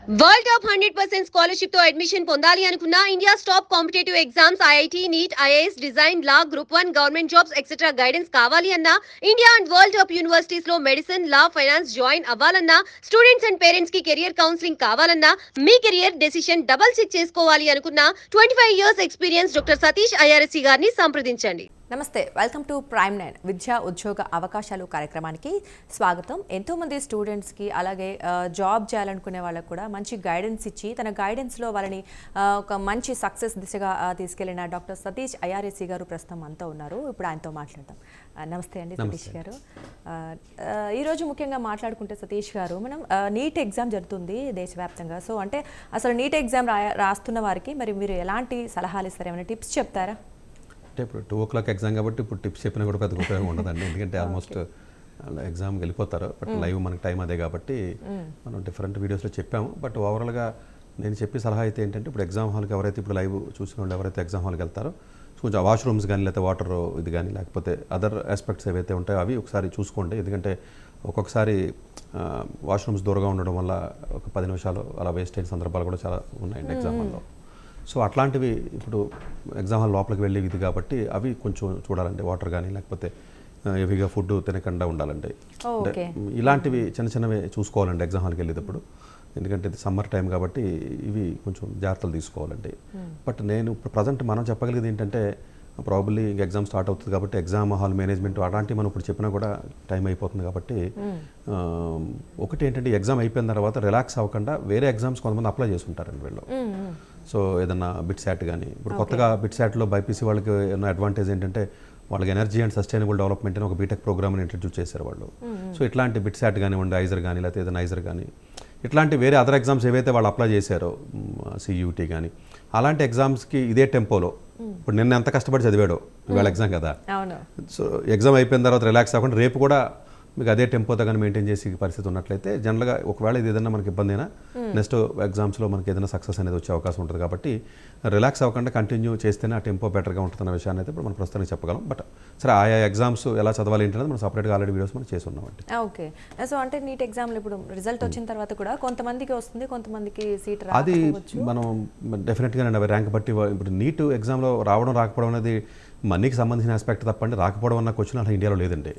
World top 100% scholarship తో admission పొందాలి అనుకున్న India's top competitive exams IIT NEET IAS design law group 1 government jobs etcetera guidance కావాలి అన్నా India and world top universities లో medicine law finance join అవ్వాలన్నా students and parents కి career counselling కావాలన్నా మీ కెరియర్ డెసిషన్ డబుల్ చెక్ చేసుకోవాలి అనుకున్న 25 years experience doctor Satish IRSC గారిని సంప్రదించండి. నమస్తే, వెల్కమ్ టు ప్రైమ్ 9 విద్యా ఉద్యోగ అవకాశాలు కార్యక్రమానికి స్వాగతం. ఎంతోమంది స్టూడెంట్స్కి అలాగే జాబ్ చేయాలనుకునే వాళ్ళకు కూడా మంచి గైడెన్స్ ఇచ్చి తన గైడెన్స్లో వాళ్ళని ఒక మంచి సక్సెస్ దిశగా తీసుకెళ్లిన డాక్టర్ సతీష్ ఐఆర్ఎస్సి గారు ప్రస్తుతం అంతా ఉన్నారు. ఇప్పుడు ఆయనతో మాట్లాడదాం. నమస్తే అండి సతీష్ గారు. ఈరోజు ముఖ్యంగా మాట్లాడుకుంటే సతీష్ గారు, మనం నీట్ ఎగ్జామ్ జరుగుతుంది దేశవ్యాప్తంగా. సో అంటే అసలు నీట్ ఎగ్జామ్ రాస్తున్న వారికి మరి మీరు ఎలాంటి సలహాలు ఇస్తారు, ఏమైనా టిప్స్ చెప్తారా? అంటే ఇప్పుడు 2 o'clock ఎగ్జామ్ కాబట్టి ఇప్పుడు టిప్స్ చెప్పినా కూడా పెద్ద ఉపయోగం ఉండదండి. ఎందుకంటే ఆల్మోస్ట్ ఎగ్జామ్కి వెళ్ళిపోతారు. బట్ లైవ్ మనకి టైం అదే కాబట్టి మనం డిఫరెంట్ వీడియోస్లో చెప్పాము. బట్ ఓవరాల్గా నేను చెప్పే సలహా అయితే ఏంటంటే, ఇప్పుడు ఎగ్జామ్ హాల్కి ఎవరైతే ఇప్పుడు లైవ్ చూసిన వాళ్ళు ఎవరైతే ఎగ్జామ్ హాల్కి వెళ్తారో కొంచెం వాష్రూమ్స్ కానీ లేకపోతే వాటర్ ఇది కానీ లేకపోతే అదర్ ఆస్పెక్ట్స్ ఏవైతే ఉంటాయో అవి ఒకసారి చూసుకోండి. ఎందుకంటే ఒక్కొక్కసారి వాష్రూమ్స్ దూరంగా ఉండడం వల్ల ఒక 10 నిమిషాలు అలా వేస్ట్ అయిన సందర్భాలు కూడా చాలా ఉన్నాయండి ఎగ్జామ్ హాల్లో. సో అట్లాంటివి ఇప్పుడు ఎగ్జామ్ హాల్ లోపలికి వెళ్ళే ఇది కాబట్టి అవి కొంచెం చూడాలండి. వాటర్ కానీ లేకపోతే హెవీగా ఫుడ్ తినకుండా ఉండాలండి. అంటే ఇలాంటివి చిన్న చిన్నవి చూసుకోవాలండి ఎగ్జామ్ హాల్కి వెళ్ళేటప్పుడు. ఎందుకంటే ఇది సమ్మర్ టైం కాబట్టి ఇవి కొంచెం జాగ్రత్తలు తీసుకోవాలండి. బట్ నేను ఇప్పుడు ప్రజెంట్ మనం చెప్పగలిగేది ఏంటంటే, ప్రాబబ్లీ ఇంక ఎగ్జామ్ స్టార్ట్ అవుతుంది కాబట్టి ఎగ్జామ్ హాల్ మేనేజ్మెంట్ అలాంటివి మనం ఇప్పుడు చెప్పినా కూడా టైం అయిపోతుంది కాబట్టి ఒకటి ఏంటంటే, ఎగ్జామ్ అయిపోయిన తర్వాత రిలాక్స్ అవ్వకుండా వేరే ఎగ్జామ్స్ కొంతమంది అప్లై చేసి ఉంటారండి వీళ్ళు. సో ఏదన్నా బిట్సాట్ కానీ ఇప్పుడు కొత్తగా బిట్సాట్లో బైపీసీ వాళ్ళకి ఉన్న అడ్వాంటేజ్ ఏంటంటే, వాళ్ళకి ఎనర్జీ అండ్ సస్టైనబుల్ డెవలప్మెంట్ అని ఒక బీటెక్ ప్రోగ్రామ్ని ఇంట్రడ్యూస్ చేశారు వాళ్ళు. సో ఇట్లాంటి బిట్సాట్ కానివ్వండి, ఐజర్ కానీ లేకపోతే ఏదైనా ఐజర్ కానీ ఇట్లాంటి వేరే అదర్ ఎగ్జామ్స్ ఏవైతే వాళ్ళు అప్లై చేశారో సియూటీ కానీ అలాంటి ఎగ్జామ్స్కి ఇదే టెంపోలో ఇప్పుడు నిన్న ఎంత కష్టపడి చదివాడో ఇవాళ ఎగ్జామ్ కదా. సో ఎగ్జామ్ అయిపోయిన తర్వాత రిలాక్స్ అవ్వకుండా రేపు కూడా మీకు అదే టెంపోతో కానీ మెయింటైన్ చేసే పరిస్థితి ఉన్నట్లయితే జనరల్గా ఒకవేళ ఇది ఏదైనా మనకి ఇబ్బంది అయినా నెక్స్ట్ ఎగ్జామ్స్లో మనకి ఏదైనా సక్సెస్ అనేది వచ్చే అవకాశం ఉంటుంది. కాబట్టి రిలాక్స్ అవ్వకుండా కంటిన్యూ చేస్తేనే ఆ టెంపో బెటర్గా ఉంటుందన్న విషయాన్ని అయితే ఇప్పుడు మనం ప్రస్తుతానికి చెప్పగలం. బట్ సరే ఆయా ఎగ్జామ్స్ ఎలా చదవాలి ఏంటనేది మనం సపరేట్గా ఆల్రెడీ వీడియోస్ మనం చేసి ఉన్నామండి. ఓకే. సో అంటే నీట్ ఎగ్జామ్లో ఇప్పుడు రిజల్ట్ వచ్చిన తర్వాత కూడా కొంతమందికి వస్తుంది, కొంతమందికి సీట్ అది మనం డెఫినెట్గా అవి ర్యాంక్ బట్టి ఇప్పుడు నీట్ ఎగ్జామ్లో రావడం రాకపోవడం అనేది మనీకి సంబంధించిన ఆస్పెక్ట్ తప్పండి. రాకపోవడం అన్న క్వశ్చన్ అలా ఇండియాలో లేదండి.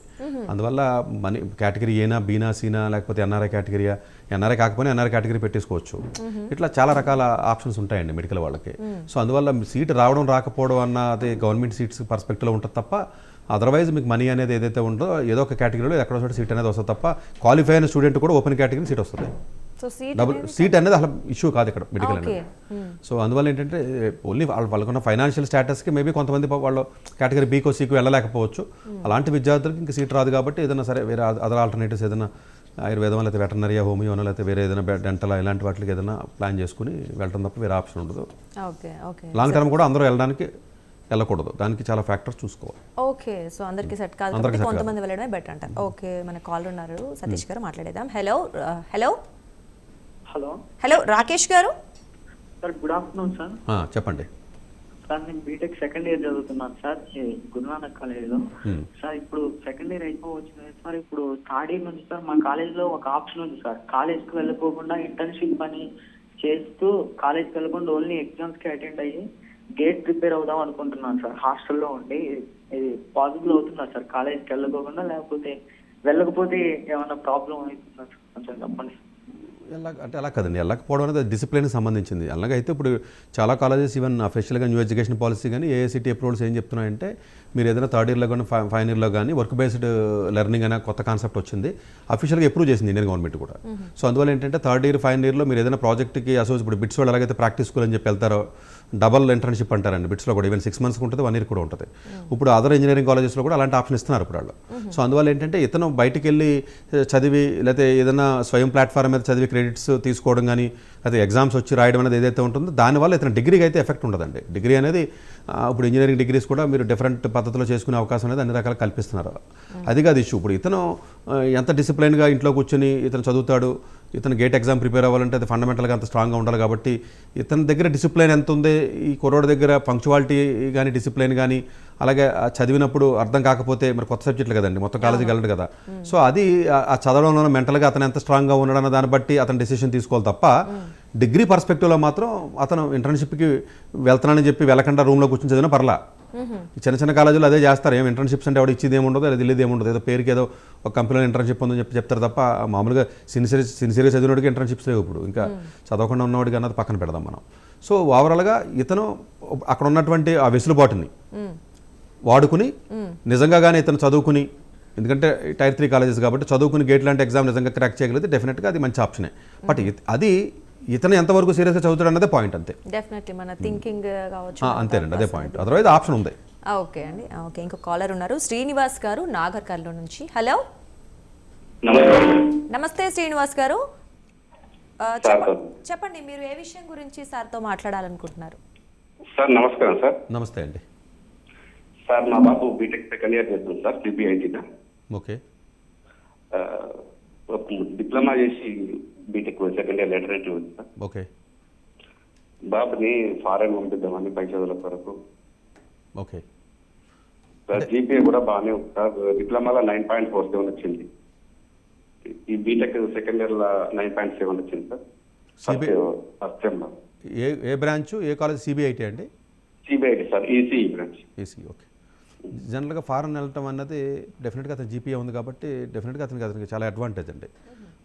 అందువల్ల మనీ కేటగిరీ ఏనా బీనా సీనా లేకపోతే ఎన్ఆర్ఐ కేటగిరీయా, ఎన్ఆర్ఐ కాకపోయినా ఎన్ఆర్ఐ కేటగిరీ పెట్టేసుకోవచ్చు. ఇట్లా చాలా రకాల ఆప్షన్స్ ఉంటాయండి మెడికల్ వాళ్ళకి. సో అందువల్ల సీట్ రావడం రాకపోవడం అన్నది గవర్నమెంట్ సీట్స్ పర్స్పెక్టివ్లో ఉంటుంది తప్ప అదర్వైజ్ మీకు మనీ అనేది ఏదైతే ఉందో ఏదో ఒక కేటగిరీలో ఎక్కడో చోట సీట్ అనేది వస్తుంది తప్ప క్వాలిఫై అయిన స్టూడెంట్ కూడా ఓపెన్ కేటగిరీ సీట్ వస్తుంది. డబుల్ సీట్ అనేది అసలు ఇష్యూ కాదు ఇక్కడ మెడికల్ అనేది. సో అందువల్ల ఏంటంటే ఓన్లీ వాళ్ళకున్న ఫైనాన్షియల్ స్టేటస్కి మేబీ కొంతమంది వాళ్ళు కేటగిరీ బీకో సీకు వెళ్ళలేకపోవచ్చు. అలాంటి విద్యార్థులకి ఇంకా సీట్ రాదు కాబట్టి ఏదైనా సరే వేరే అదర్ ఆల్టర్నేటివ్స్ ఏదైనా ఆయుర్వేదం లేకపోతే వెటర్నరీ హోమియోనో లేకపోతే వేరే ఏదైనా డెంటల్ ఇలాంటి వాటికి ఏదైనా ప్లాన్ చేసుకుని వెళ్ళడం తప్ప వేరే ఆప్షన్ ఉండదు. లాంగ్ టర్మ్ కూడా అందరూ వెళ్ళకూడదు, దానికి చాలా ఫ్యాక్టర్స్ చూసుకోవాలి. ఓకే. సో అందరికీ సెట్ కాదు, కొంతమంది వెళ్ళడమే బెటర్ అంటారు. ఓకే, మన కాల్ ఉన్నారు, సతీష్ గారు మాట్లాడేద్దాం. Hello hello hello hello Rakesh గారు. Sir good afternoon sir. చెప్పండి సార్. నేను బీటెక్ సెకండ్ ఇయర్ చదువుతున్నాను సార్ గురునానక్ కాలేజీలో. సార్ ఇప్పుడు సెకండ్ ఇయర్ అయిపోవచ్చింది సార్. ఇప్పుడు థర్డ్ ఇయర్ నుంచి సార్ మా కాలేజీలో ఒక ఆప్షన్ ఉంది సార్. కాలేజ్కి వెళ్ళిపోకుండా ఇంటర్న్షిప్ అని చేస్తూ కాలేజ్కి వెళ్ళకుండా ఓన్లీ ఎగ్జామ్స్కి అటెండ్ అయ్యి గేట్ ప్రిపేర్ అవుదాం అనుకుంటున్నాను సార్. హాస్టల్లో ఉండి ఇది పాసిబుల్ అవుతుందా సార్? కాలేజ్కి వెళ్ళకోకుండా లేకపోతే వెళ్ళకపోతే ఏమైనా ప్రాబ్లం అవుతుందా సార్? కొంచెం చెప్పండి. అంటే అలా కదండి, వెళ్ళకపోవడం అనేది డిసిప్లిన్కి సంబంధించింది. అలాగైతే ఇప్పుడు చాలా కాలేజెస్ ఈవెన్ అఫీషియల్గా న్యూ ఎడ్యుకేషన్ పాలసీ కానీ ఏఐసిటీ అప్రూవల్స్ ఏం చెప్తున్నాయంటే, మీరు ఏదైనా థర్డ్ ఇయర్లో కానీ ఫైనల్ ఇయర్లో కానీ వర్క్ బేస్డ్ లెర్నింగ్ అనే కొత్త కాన్సెప్ట్ వచ్చింది, అఫీషియల్గా అప్రూవ్ చేసింది ఇండియన్ గవర్నమెంట్ కూడా. సో అందువల్ల ఏంటంటే థర్డ్ ఇయర్ ఫైనల్ ఇయర్లో మీరు ఏదైనా ప్రాజెక్ట్కి ఇప్పుడు బిట్స్ వాళ్ళు ఎలాగైతే ప్రాక్టీస్ స్కూల్ అని చెప్పి వెళ్తారో డబల్ ఇంటర్న్షిప్ అంటారండి బిట్స్లో కూడా. ఈవెన్ 6 months ఉంటుంది, 1 year కూడా ఉంటుంది. ఇప్పుడు అదర్ ఇంజనీరింగ్ కాలేజెస్లో కూడా అలాంటి ఆప్షన్ ఇస్తున్నారు ఇప్పుడు వాళ్ళు. సో అందువల్ల ఏంటంటే ఇతను బయటికి వెళ్ళి చదివి లేకపోతే ఏదైనా స్వయం ప్లాట్ఫామ్ మీద చదివి క్రెడిట్స్ తీసుకోవడం కానీ లేకపోతే ఎగ్జామ్స్ వచ్చి రాయడం అనేది ఏదైతే ఉంటుందో దానివల్ల ఇతను డిగ్రీకి అయితే ఎఫెక్ట్ ఉండదండి. డిగ్రీ అనేది ఇప్పుడు ఇంజనీరింగ్ డిగ్రీస్ కూడా మీరు డిఫరెంట్ పద్ధతిలో చేసుకునే అవకాశం అనేది అన్ని రకాలు కల్పిస్తున్నారు. అది కాదు ఇష్యూ. ఇప్పుడు ఇతను ఎంత డిసిప్లైన్గా ఇంట్లో కూర్చొని ఇతను చదువుతాడు, ఇతను గేట్ ఎగ్జామ్ ప్రిపేర్ అవ్వాలంటే అది ఫండమెంటల్గా అంత స్ట్రాంగ్గా ఉండాలి కాబట్టి ఇతని దగ్గర డిసిప్లైన్ ఎంత ఉంది, ఈ కుర్రోడి దగ్గర పంక్చువాలిటీ కానీ డిసిప్లైన్ కానీ అలాగే చదివినప్పుడు అర్థం కాకపోతే మరి కొత్త సబ్జెక్టులు కదండి, మొత్తం కాలేజీకి వెళ్ళడు కదా. సో అది ఆ చదవడంలో మెంటల్గా అతను ఎంత స్ట్రాంగ్గా ఉన్నాడన్న దాన్ని బట్టి అతను డెసిషన్ తీసుకోవాలి తప్ప డిగ్రీ పర్స్పెక్టివ్లో మాత్రం అతను ఇంటర్న్షిప్కి వెళ్తున్నానని చెప్పి వెళ్ళకుండా రూమ్లో కూర్చొని చదివినా పర్లా. చిన్న చిన్న కాలేజీలో అదే చేస్తారు. ఏం ఇంటర్న్షిప్స్ అంటే ఎవడు ఇచ్చేది ఏముండదు, అది తెలియదు ఏముండదు. ఏదో పేరుకి ఏదో ఒక కంపెనీలో ఇంటర్న్షిప్ ఉందని చెప్పి చెప్తారు తప్ప మామూలుగా సిన్సియర్గా చదివినోడికి ఇంటర్న్షిప్స్ లేవు ఇప్పుడు. ఇంకా చదవకుండా ఉన్నవాడికి అన్నది పక్కన పెడదాం మనం. సో ఓవరాల్గా ఇతను అక్కడ ఉన్నటువంటి ఆ వెసులుబాటుని వాడుకుని నిజంగా కానీ ఇతను చదువుకుని, ఎందుకంటే టైర్ 3 కాలేజెస్ కాబట్టి చదువుకుని గేట్ లాంటి ఎగ్జామ్ నిజంగా క్రాక్ చేయగలిగితే డెఫినెట్గా అది మంచి ఆప్షనే. బట్ అది ఇతను ఎంతవరకు సీరియస్గా చదువుతాడు అన్నదే పాయింట్ అంతే. డెఫినెట్లీ మన థింకింగ్ కావచ్చు. అంతేనండి, అదే పాయింట్. అదర్వైజ్ ఆప్షన్ ఉంది. ఓకే అండి. ఓకే, ఇంకో కాలర్ ఉన్నారు, శ్రీనివాస్ గారు నాగర్ కర్నూలు నుంచి. హలో, నమస్తే శ్రీనివాస్ గారు. చెప్పండి, మీరు ఏ విషయం గురించి సార్తో మాట్లాడాలనుకుంటున్నారు? సార్ నమస్కారం సార్. నమస్తే అండి. సార్ మా బాబు బీటెక్ సెకండ్ ఇయర్ చేస్తుంది సార్, సిబిఐటీలో. ఓకే. డిప్లొమా చేసి BTech second year lateral entry ఉంది సార్. ఓకే. బాబుని ఫారెన్ పంపిద్దామని పై చదువుల కొరకు. ఓకే సార్ జీపీఏ కూడా బాగానే ఉంది సార్. డిప్లొమాలో 9.47 వచ్చింది. ఈ బీటెక్ సెకండ్ ఇయర్ లో 9.7 వచ్చింది సార్. ఫస్ట్ సెమ్లో. ఏ బ్రాంచ్, ఏ కాలేజ్? సిబిఐటీ అండి? CBIT sir, ECE branch. EC. Okay. జనరల్గా ఫారెన్ వెళ్ళటం అన్నది డెఫినెట్గా అతను జీపీఏ ఉంది కాబట్టి డెఫినెట్గా అతనికి చాలా అడ్వాంటేజ్ అండి.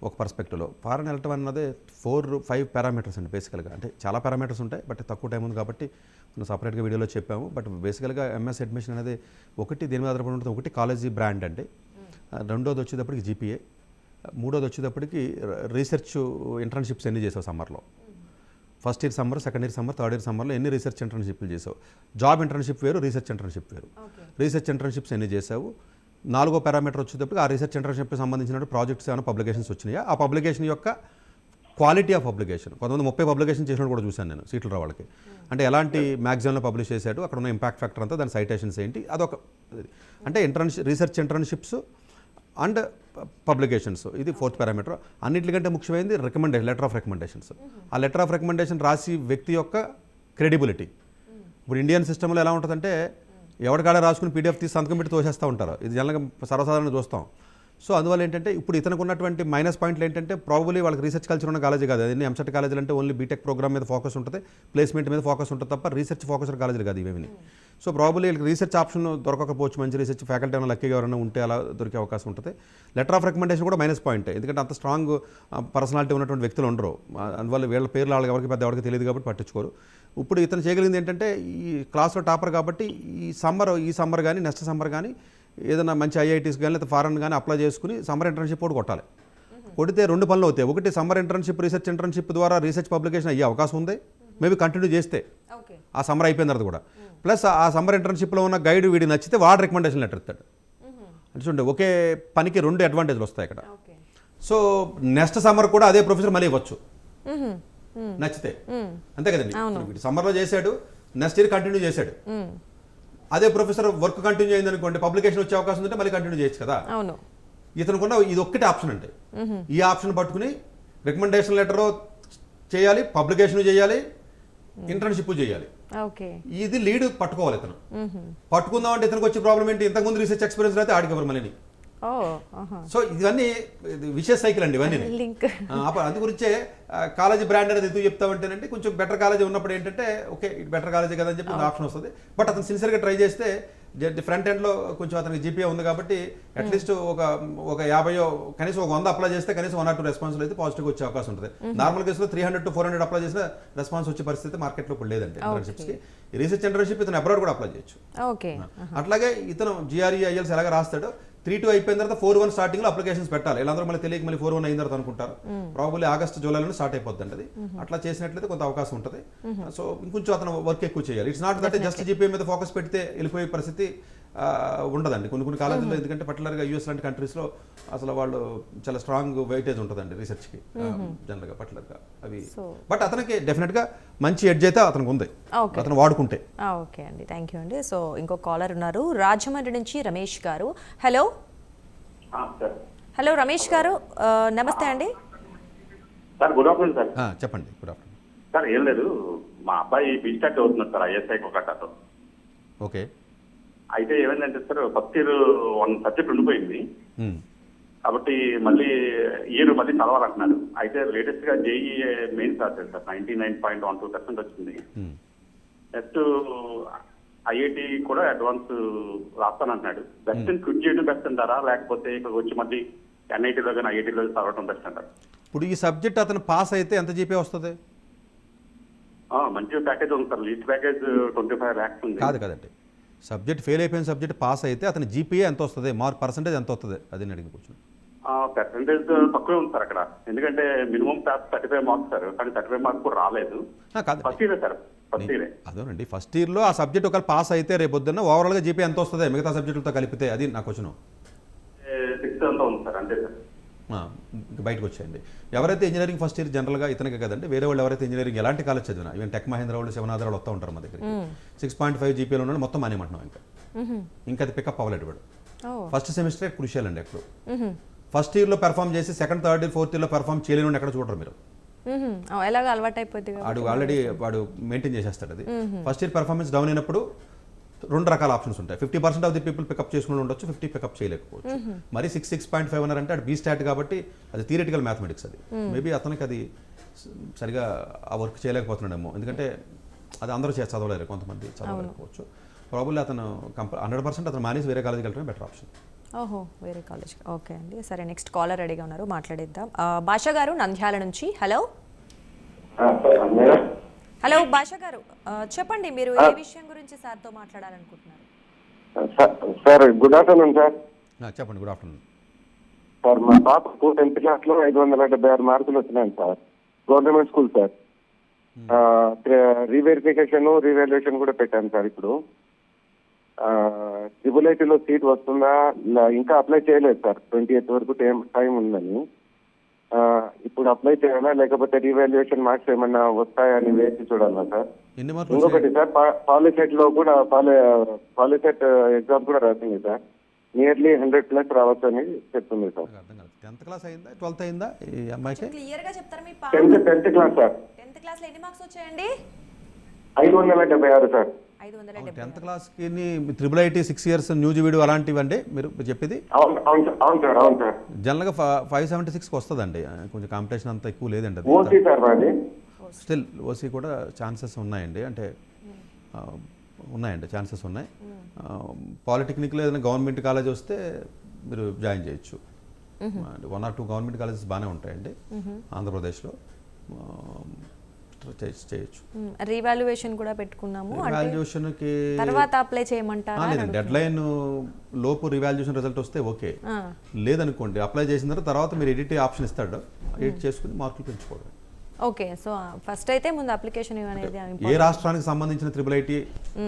ఒక పర్స్పెక్టివ్లో ఫారెన్ వెళ్ళటం అన్నది 4-5 పారామీటర్స్ అండి బేసికల్గా. అంటే చాలా పారామీటర్స్ ఉంటాయి, బట్ తక్కువ టైం ఉంది కాబట్టి మనం సపరేట్గా వీడియోలో చెప్పాము. బట్ బేసికల్గా ఎంఎస్ అడ్మిషన్ అనేది ఒకటి దేని మీద ఆధారపడి ఉంటుంది. ఒకటి కాలేజీ బ్రాండ్ అండి, రెండోది వచ్చేటప్పటికి జీపీఏ, మూడోది వచ్చేటప్పటికి రీసెర్చ్ ఇంటర్న్షిప్స్ ఎన్ని చేసావు సమ్మర్లో. First year summer, second year summer, third year సమ్మర్లో ఎన్ని రీసెర్చ్ ఇంటర్న్షిప్లు చేసావు. జాబ్ ఇంటర్న్షిప్ వేరు, రీసెర్చ్ ఇంటర్న్షిప్ వేరు. రీసెర్చ్ ఇంటర్న్షిప్స్ ఎన్ని చేసావు. నాలుగో పారామీటర్ వచ్చేటప్పుడు ఆ రీసెర్చ్ ఇంటర్న్షిప్కి సంబంధించిన ప్రాజెక్ట్స్ ఏమైనా పబ్లికేషన్స్ వచ్చినాయా, ఆ పబ్లికేషన్ యొక్క క్వాలిటీ ఆఫ్ పబ్లికేషన్. కొంతమంది 30 పబ్లికేషన్ చేసినట్టు కూడా చూశాను నేను సీట్లు రావాళ్ళకి. అంటే ఎలాంటి మ్యాగజైన్లో పబ్లిష్ చేశాడు, అక్కడ ఉన్న ఇంపాక్ట్ ఫ్యాక్టర్ అంతా, దాని సైటేషన్స్ ఏంటి, అదొక. అంటే రీసెర్చ్ ఇంటర్న్షిప్స్ అండ్ పబ్లికేషన్స్, ఇది 4th పారామీటర్. అన్నింటికంటే ముఖ్యమైనది లెటర్ ఆఫ్ రికమెండేషన్స్. ఆ లెటర్ ఆఫ్ రికమెండేషన్ రాసి వ్యక్తి యొక్క క్రెడిబిలిటీ. ఇప్పుడు ఇండియన్ సిస్టంలో ఎలా ఉంటుందంటే ఎవరికాడ రాసుకుని పీడిఎఫ్ తీసి సంతకం పెట్టి తోసేస్తూ ఉంటారు. ఇది జనరల్గా సర్వసాధారణంగా చూస్తాం. సో అందువల్ల ఏంటంటే ఇప్పుడు ఇతనికి ఉన్నటువంటి మైనస్ పాయింట్లు ఏంటంటే ప్రాబబ్లీ వాళ్ళకి రీసెర్చ్ కల్చర్ ఉన్న కాలేజీ కాదు. అదే ఎంసెట్ కాలేజీలు అంటే ఓన్లీ బీటెక్ ప్రోగ్రామ్ మీద ఫోకస్ ఉంటుంది, ప్లేస్మెంట్ మీద ఫోకస్ ఉంటుంది తప్ప రీసెర్చ్ ఫోకస్ కాలేజీలు కాదు ఇవేమి. సో ప్రాబబ్లీ వీళ్ళకి రీసెర్చ్ ఆప్షన్ దొరకకపోవచ్చు, మంచి రీసెర్చ్ ఫ్యాకల్టీ ఏమైనా లక్కీగా ఎవరైనా ఉంటే అలా దొరికే అవకాశం ఉంటుంది. లెటర్ ఆఫ్ రికమెండేషన్ కూడా మైనస్ పాయింటే, ఎందుకంటే అంత స్ట్రాంగ్ పర్సనాలిటీ ఉన్నటువంటి వ్యక్తులు ఉండరు. అందువల్ల వీళ్ళ పేర్లు వాళ్ళకి ఎవరికి పెద్ద ఎవరికి తెలియదు కాబట్టి పట్టించుకోరు. ఇప్పుడు ఇతను చేయగలిగింది ఏంటంటే ఈ క్లాస్లో టాపర్ కాబట్టి ఈ సమ్మర్ కానీ నెక్స్ట్ సమ్మర్ కానీ ఏదైనా మంచి ఐఐటీస్ కానీ లేదా ఫారెన్ కానీ అప్లై చేసుకుని సమ్మర్ ఇంటర్న్షిప్ కూడా కొట్టాలి. కొడితే 2 పనులు అవుతాయి. ఒకటి సమ్మర్ ఇంటర్న్షిప్, రీసెర్చ్ ఇంటర్న్షిప్ ద్వారా రీసెర్చ్ పబ్లికేషన్ అయ్యే అవకాశం ఉంది, మేబీ కంటిన్యూ చేస్తే ఆ సమ్మర్ అయిపోయిన తర్వాత కూడా. ప్లస్ ఆ సమ్మర్ ఇంటర్న్షిప్లో ఉన్న గైడ్ వీడి నచ్చితే వాడు రికమెండేషన్ లెటర్ ఇస్తాడు. అంటే చూడండి, ఒకే పనికి 2 అడ్వాంటేజ్లు వస్తాయి ఇక్కడ. సో నెక్స్ట్ సమ్మర్ కూడా అదే ప్రొఫెసర్ మళ్ళీ ఇవ్వచ్చు నచ్చితే, అంతే కదండి. వీడు సమ్మర్లో చేశాడు, నెక్స్ట్ ఇయర్ కంటిన్యూ చేశాడు, అదే ప్రొఫెసర్ వర్క్ కంటిన్యూ అయింది అనుకోండి, పబ్లికేషన్ వచ్చే అవకాశం ఉంటే మళ్ళీ కంటిన్యూ చేయొచ్చు కదా. ఇతనుకున్న ఇది ఒక్కటే ఆప్షన్ అంటే ఈ ఆప్షన్ పట్టుకుని రికమెండేషన్ లెటర్ చేయాలి, పబ్లికేషన్ చేయాలి, ఇంటర్న్షిప్ చేయాలి. ఇది లీడ్ పట్టుకోవాలి ఇతను. పట్టుకుందాం అంటే ఇతనికి వచ్చే ప్రాబ్లం ఏంటి, ఇంతకుముందు రీసెర్చ్ ఎక్స్పీరియన్స్ అయితే ఆడికి ఎవరు మళ్ళీ. సో ఇవన్నీ విషయస్ సైకిల్ అండి ఇవన్నీ. అందు గురించే కాలేజీ బ్రాండ్ అనేది ఎందుకు చెప్తామంటేనంటే కొంచెం బెటర్ కాలేజీ ఉన్నప్పుడు ఏంటంటే ఓకే ఇది బెటర్ కాలేజీ కదా అని చెప్పి ఆప్షన్ వస్తుంది. బట్ అతను సిన్సియర్గా ట్రై చేస్తే ఫ్రంట్ ఎండ్లో కొంచెం అతనికి జీపీఏ ఉంది కాబట్టి అట్లీస్ట్ ఒక 50 కనీసం 100 అప్లై చేస్తే కనీసం 1 or 2 రెస్పాన్స్లు అయితే పాజిటివ్గా వచ్చే అవకాశం ఉంటుంది. నార్మల్ కేసులో 300 to 400 అప్లై చేసిన రెస్పాన్స్ వచ్చే పరిస్థితి మార్కెట్లో ఇప్పుడు లేదండి ఇంటర్న్షిప్స్కి. రీసెర్చ్ ఇంటర్న్షిప్ ఇతను అబ్రాడ్ కూడా అప్లై చేయొచ్చు. అట్లాగే ఇతను జిఆర్ఈ ఐఎల్స్ ఎలాగ రాస్తాడో 3-2 అయిపోయిన తర్వాత 4-1 స్టార్టింగ్ లో అప్లికేషన్స్ పెట్టాలి. వీళ్ళందరూ మళ్ళీ తెలియక మళ్ళీ 4-1 అయిన తర్వాత అనుకుంటారు. ప్రాబబ్లీ ఆగస్ట్ జూలైలో స్టార్ట్ అయిపోద్ది అది. అట్లా చేసినట్లయితే కొంత అవకాశం ఉంటుంది. సో ఇంకొంచెం అతను వర్క్ ఎక్కువ చేయాలి. It's not that just GPA మీద ఫోకస్ పెడితే వెళ్ళిపోయే పరిస్థితి ఉండదండి కొన్ని కాలేజీల్లో. ఎందుకంటే పర్టికులర్గా యూఎస్ లాంటి కంట్రీస్లో అసలు వాళ్ళు చాలా స్ట్రాంగ్ వెయిటేజ్ ఉంటుందండి రీసెర్చ్కి జనరల్గా పర్టికులర్గా అవి. బట్ అతనికి డెఫినెట్గా మంచి ఎడ్జ్ అయితే అతనికి ఉంది అతను వాడుకుంటే. ఓకే అండి, థ్యాంక్ యూ అండి. సో ఇంకో కాలర్ ఉన్నారు రాజమండ్రి నుంచి రమేష్ గారు. హలో హలో రమేష్ గారు, నమస్తే అండి. Sir good afternoon sir. చెప్పండి. Good afternoon sir. ఏం లేదు, మా అబ్బాయి బీస్టాక్ అవుతున్నాడు సార్ ఐఎస్ఐ ఒకటతో. ఓకే. అయితే ఏమైందంటే సార్ ఫస్ట్ ఇయర్ 1 సబ్జెక్ట్ ఉండిపోయింది. కాబట్టి మళ్ళీ ఇయర్ మళ్ళీ చదవాలంటున్నాడు. అయితే లేటెస్ట్ గా జేఈ మెయిన్స్ రాశాడు సార్, 99.12% వచ్చింది. నెక్స్ట్ ఐఐటి కూడా అడ్వాన్స్ రాస్తానంటున్నాడు. బెస్ట్ క్విట్ చేయడం బెస్ట్ అంటారా, లేకపోతే ఇక్కడ వచ్చి మళ్ళీ ఎన్ఐటీలో కానీ ఐఐటీలో చదవడం బెస్ట్ అంటారు? ఇప్పుడు ఈ సబ్జెక్ట్ అతను పాస్ అయితే ఎంత జీపీ వస్తుంది? మంచి ప్యాకేజ్ ఉంది సార్, లీస్ట్ ప్యాకేజ్ 25 lakhs ఉంది. కదండి, సబ్జెక్ట్ ఫెయిల్ అయిపోయిన సబ్జెక్ట్ పాస్ అయితే అతని జీపీఏ ఎంత వస్తుంది, పర్సెంటేజ్ ఎంత వస్తుంది, అది నేను అడిగి కూర్చొని. పర్సెంటేజ్ తక్కువే ఉంది సార్ అక్కడ, ఎందుకంటే మినిమం 35 మార్క్స్ సార్, కానీ 35 మార్క్స్ కూడా రాలేదు. కాదు, ఫస్ట్ ఇయర్ సార్, ఫస్ట్ ఇయరే. అదేనండి, ఫస్ట్ ఇయర్లో ఆ సబ్జెక్ట్ ఒకవేళ పాస్ అయితే రేపొద్దున్న ఓవరాల్గా జీపీ ఎంత వస్తుంది మిగతా సబ్జెక్టులతో కలిపితే, అది నా క్వశ్చన్. 6 అంతా ఉంది సార్, అంతే సార్. బయటకు వచ్చేయండి. ఎవరైతే ఇంజనీరింగ్ ఫస్ట్ ఇయర్ జనరల్గా ఇతనికి కదండి, వేరే వాళ్ళు ఎవరైతే ఇంజనీరింగ్ ఎలాంటి కాలేజ్ చదివినా, ఈవెన్ టెక్ మహేంద్ర వాళ్ళు, శివనాథరావు వస్తూ ఉంటారు మా దగ్గరికి. 6.5 జీపీలో ఉన్నాడు, మొత్తం మానేమంటున్నాం. ఇంకా అది పికప్ అవ్వలేదు వాడు. ఫస్ట్ సెమిస్టరే క్రూషియల్ అండి. ఎప్పుడు ఫస్ట్ ఇయర్లో పెర్ఫామ్ చేసి సెకండ్, థర్డ్ ఇయర్, ఫోర్త్ ఇయర్లో పెర్ఫామ్ చేయలేని ఎక్కడ చూడరు మీరు. ఎలాగ అలవాటు అయిపోద్ది, వాడు ఆల్రెడీ వాడు మెయింటైన్ చేసేస్తాడు అది. ఫస్ట్ ఇయర్ పెర్ఫార్మెన్స్ డౌన్ అయినప్పుడు 2 రకాల ఆప్షన్స్ ఉంటాయి. 50% ఆఫ్ ది పీపుల్ పికప్ చేసుకుని ఉండొచ్చు, 50 పికప్ చేయలేకపోవచ్చు. మరి 6.5 అన్నారంటే అది బీ స్టాట్ కాబట్టి అది థియరిటికల్ మ్యాథమెటిక్స్. అది మేబీ అతనికి అది సరిగా ఆ వర్క్ చేయలేకపోతున్నాడేమో, ఎందుకంటే అది అందరూ చదవలేరు, కొంతమంది చదవలేకపోవచ్చు. ప్రాబబ్లీ అతను 100% అతను మానేసి వేరే కాలేజీకి వెళ్ళడం బెటర్ ఆప్షన్. ఓహో, వేరే కాలేజ్. ఓకే అండి, సరే. నెక్స్ట్ కాలర్ రెడీగా ఉన్నారు, మాట్లాడేద్దాం. భాష గారు నంద్యాల నుంచి. హలో హలో భాష గారు, చెప్పండి, మీరు ఏ విషయం గురించి సార్తో మాట్లాడాలనుకుంటున్నారు? Sir good afternoon sir. చెప్పండి. Good afternoon sir. మా పాపకు 10th క్లాస్లో 576 మార్కులు వచ్చినాయి sir, government school sir. Reverification, revaluation కూడా పెట్టాను సార్. ఇప్పుడు ట్రిపుల్ సీట్ వస్తుందా, ఇంకా అప్లై చేయలేదు సార్. 28th వరకు టైం ఉందని. ఇప్పుడు అప్లై చేయాలా, లేకపోతే రీవాల్యుయేషన్ మార్క్స్ ఏమన్నా వస్తాయని వేసి చూడాలా సార్? ఇంకొకటి సార్, పాలిసెట్ లో కూడా పాలిసెట్ ఎగ్జామ్ కూడా రాసింది సార్. నియర్లీ 100+ రావచ్చు అని చెప్తుంది సార్. 10th క్లాస్ అయిందా, 12th అయిందా ఈ అమ్మాయికి? క్లియర్ గా చెప్తారా? మీ 10th class sir. 10th class లో ఎన్ని మార్క్స్ వచ్చాయండి? 576 సార్. 10th క్లాస్కి triple IT 6 years news video అలాంటివి అండి మీరు చెప్పేది? అవును సార్. జనరల్గా 576 వస్తుందండి, కొంచెం కాంపిటీషన్ అంత ఎక్కువ లేదండి. ఓసీ సార్ మాది. స్టిల్ ఓసీ కూడా ఛాన్సెస్ ఉన్నాయండి, అంటే ఉన్నాయండి, ఛాన్సెస్ ఉన్నాయి. పాలిటెక్నిక్లో ఏదైనా గవర్నమెంట్ కాలేజ్ వస్తే మీరు జాయిన్ చేయొచ్చు. 1 or 2 గవర్నమెంట్ కాలేజెస్ బాగానే ఉంటాయండి ఆంధ్రప్రదేశ్లో, చేయొచ్చు. రీవాల్యుయేషన్ కూడా పెట్టుకున్నాము, రివాల్యుయేషన్కి తర్వాత అప్లై చేయమంటారా? లేదు, డెడ్ లైన్ లోపు రివాల్యుయేషన్ రిజల్ట్ వస్తే ఓకే. లేదనుకోండి, అప్లై చేసిన తర్వాత మీరు ఎడిట్ ఆప్షన్ ఇస్తాడు, ఎడిట్ చేసుకుని మార్కులు పెంచుకోవడం. ఓకే, సో ఫస్ట్ అయితే ముందు అప్లికేషన్ అనేది ఏ రాష్ట్రానికి సంబంధించిన ట్రిపుల్ ఐటీ